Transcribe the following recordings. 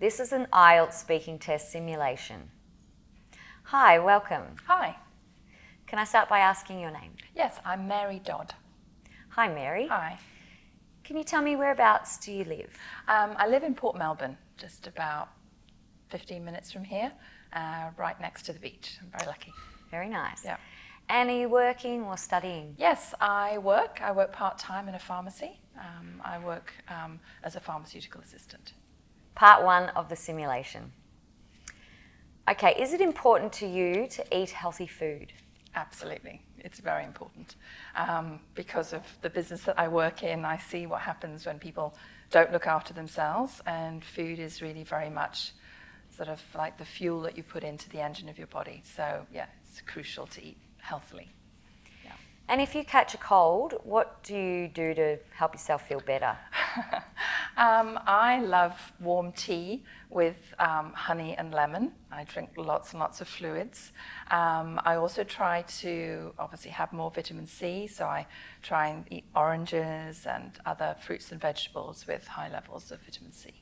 This is an Ielts speaking test simulation. Hi, welcome. Hi. Can I start by asking your name? Yes, I'm Mary Dodd. Hi, Mary. Hi. Can you tell me whereabouts do you live? I live in Port Melbourne, just about 15 minutes from here, right next to the beach. I'm very lucky. Very nice. Yeah. And are you working or studying? Yes, I work part-time in a pharmacy. I work as a pharmaceutical assistant. Part 1 of the simulation. Okay, is it important to you to eat healthy food? Absolutely. It's very important. Because of the business that I work in, I see what happens when people don't look after themselves, and food is really very much sort of like the fuel that you put into the engine of your body. So yeah, it's crucial to eat healthily. Yeah. And if you catch a cold, what do you do to help yourself feel better? I love warm tea with honey and lemon. I drink lots and lots of fluids. I also try to obviously have more vitamin C, so I try and eat oranges and other fruits and vegetables with high levels of vitamin C.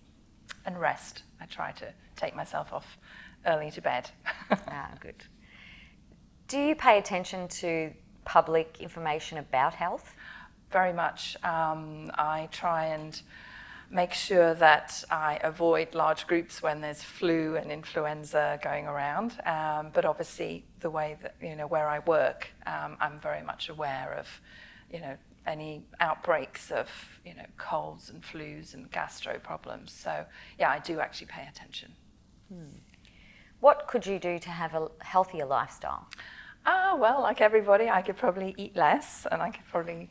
And rest. I try to take myself off early to bed. Good. Do you pay attention to public information about health? Very much. I try and make sure that I avoid large groups when there's flu and influenza going around. But obviously, the way that, where I work, I'm very much aware of, any outbreaks of, colds and flus and gastro problems. So, yeah, I do actually pay attention. What could you do to have a healthier lifestyle? Well, like everybody, I could probably eat less, and I could probably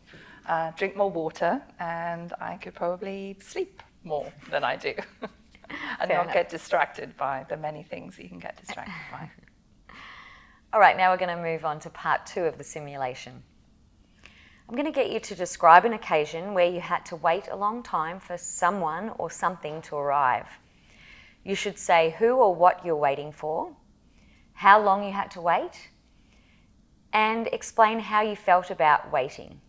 drink more water, and I could probably sleep more than I do. And Fair not enough. get distracted by the many things you can get distracted by. All right, now we're going to move on to part 2 of the simulation. I'm going to get you to describe an occasion where you had to wait a long time for someone or something to arrive. You should say who or what you're waiting for, how long you had to wait, and explain how you felt about waiting.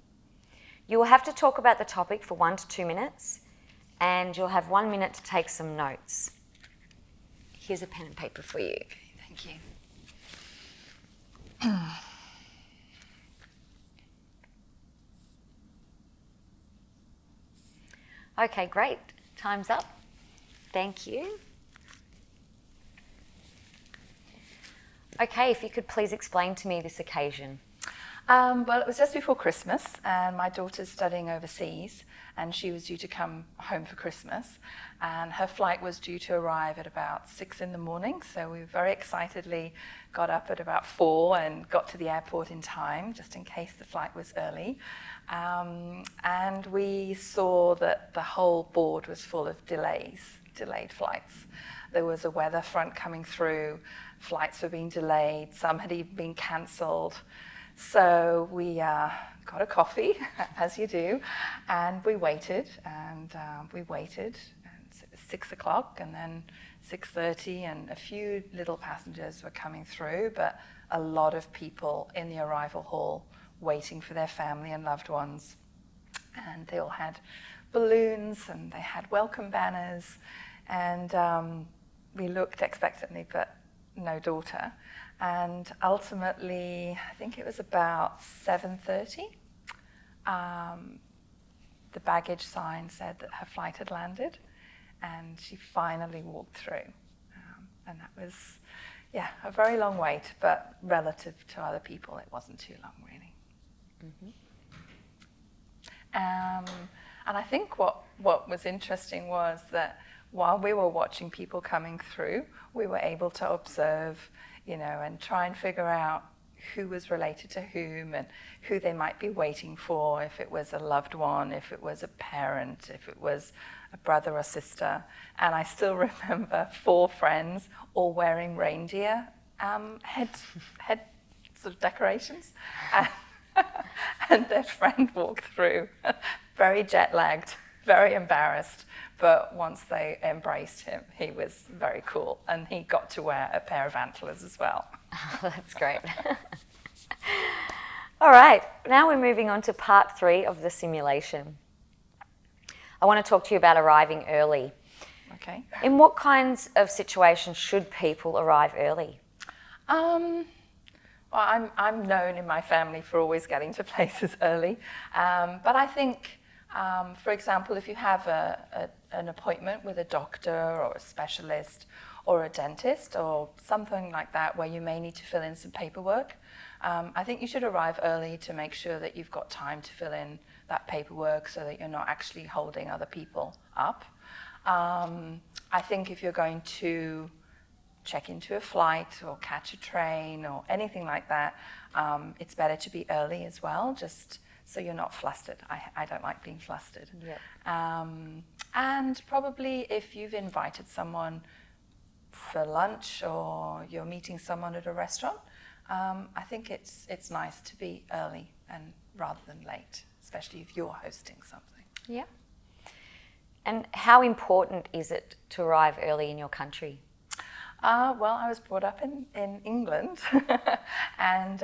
You will have to talk about the topic for 1 to 2 minutes, and you'll have 1 minute to take some notes. Here's a pen and paper for you. Thank you. Okay, great. Time's up. Thank you. Okay, if you could please explain to me this occasion. Well, it was just before Christmas, and my daughter's studying overseas, and she was due to come home for Christmas, and her flight was due to arrive at about 6 in the morning, so we very excitedly got up at about 4 and got to the airport in time, just in case the flight was early. And we saw that the whole board was full of delayed flights. There was a weather front coming through, flights were being delayed, some had even been cancelled. So we got a coffee, as you do, and we waited, and it was 6 o'clock, and then 6:30, and a few little passengers were coming through, but a lot of people in the arrival hall waiting for their family and loved ones. And they all had balloons, and they had welcome banners, and we looked expectantly, but no daughter. And ultimately, I think it was about 7:30, the baggage sign said that her flight had landed, and she finally walked through. And that was, a very long wait, but relative to other people, it wasn't too long, really. Mm-hmm. And I think what was interesting was that while we were watching people coming through, we were able to observe, and try and figure out who was related to whom and who they might be waiting for, if it was a loved one, if it was a parent, if it was a brother or sister. And I still remember 4 friends all wearing reindeer head sort of decorations. And their friend walked through, very jet-lagged, very embarrassed. But once they embraced him, he was very cool, and he got to wear a pair of antlers as well. Oh, that's great. All right, now we're moving on to part 3 of the simulation. I want to talk to you about arriving early. Okay. In what kinds of situations should people arrive early? Well, I'm known in my family for always getting to places early. But I think, for example, if you have an appointment with a doctor or a specialist or a dentist or something like that where you may need to fill in some paperwork, I think you should arrive early to make sure that you've got time to fill in that paperwork so that you're not actually holding other people up. I think if you're going to check into a flight or catch a train or anything like that, it's better to be early as well, just so you're not flustered. I don't like being flustered. Yep. And probably if you've invited someone for lunch or you're meeting someone at a restaurant, I think it's nice to be early and rather than late, especially if you're hosting something. Yeah. And how important is it to arrive early in your country? Well, I was brought up in England, and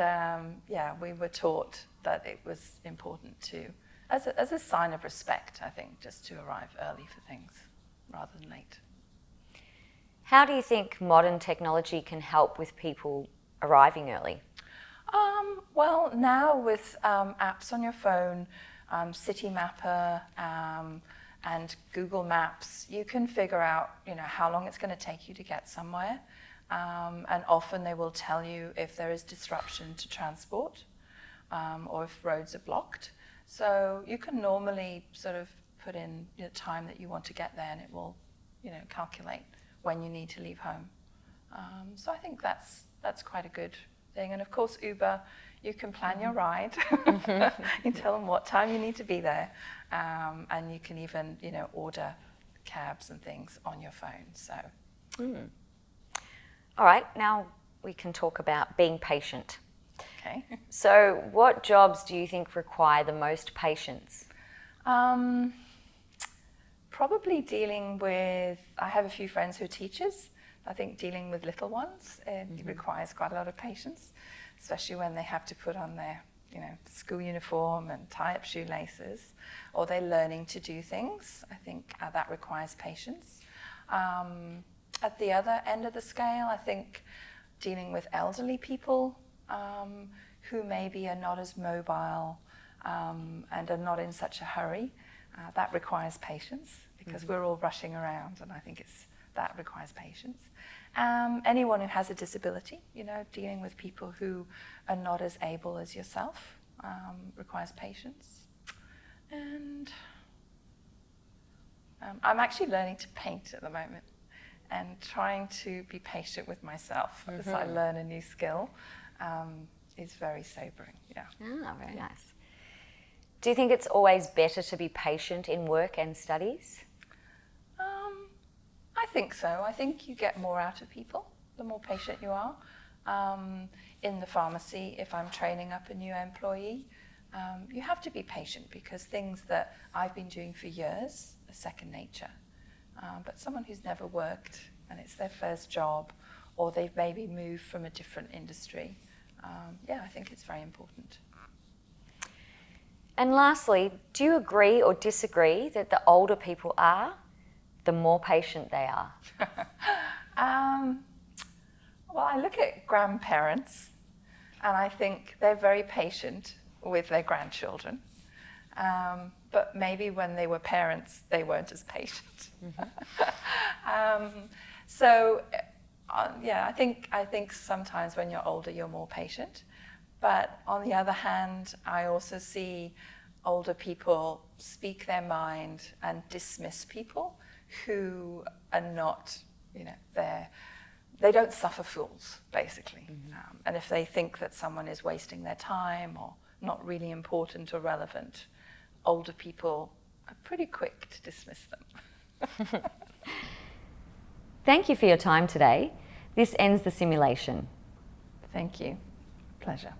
we were taught that it was important to, as a sign of respect, I think, just to arrive early for things rather than late. How do you think modern technology can help with people arriving early? Well, now with apps on your phone, City Mapper, and Google Maps, you can figure out, how long it's going to take you to get somewhere. And often they will tell you if there is disruption to transport or if roads are blocked. So you can normally sort of put in the time that you want to get there and it will, calculate when you need to leave home. So I think that's quite a good thing. And of course, Uber, you can plan your ride. You tell them what time you need to be there. And you can even, order cabs and things on your phone. So. All right, now we can talk about being patient. Okay. So what jobs do you think require the most patience? Probably dealing with, I have a few friends who are teachers. I think dealing with little ones, it requires quite a lot of patience, especially when they have to put on their school uniform and tie up shoelaces, or they're learning to do things. I think that requires patience. At the other end of the scale, I think dealing with elderly people who maybe are not as mobile and are not in such a hurry, that requires patience because we're all rushing around, and I think that requires patience. Anyone who has a disability, dealing with people who are not as able as yourself requires patience. And I'm actually learning to paint at the moment and trying to be patient with myself as I learn a new skill is very sobering. Yeah. Ah, very nice. Do you think it's always better to be patient in work and studies? I think so. I think you get more out of people the more patient you are. In the pharmacy, if I'm training up a new employee, you have to be patient because things that I've been doing for years are second nature. But someone who's never worked and it's their first job, or they've maybe moved from a different industry, I think it's very important. And lastly, do you agree or disagree that the older people are, the more patient they are? Well, I look at grandparents and I think they're very patient with their grandchildren. But maybe when they were parents, they weren't as patient. I think sometimes when you're older, you're more patient. But on the other hand, I also see older people speak their mind and dismiss people who are not, they don't suffer fools, basically. And if they think that someone is wasting their time or not really important or relevant, older people are pretty quick to dismiss them. Thank you for your time today. This ends the simulation. Thank you. Pleasure.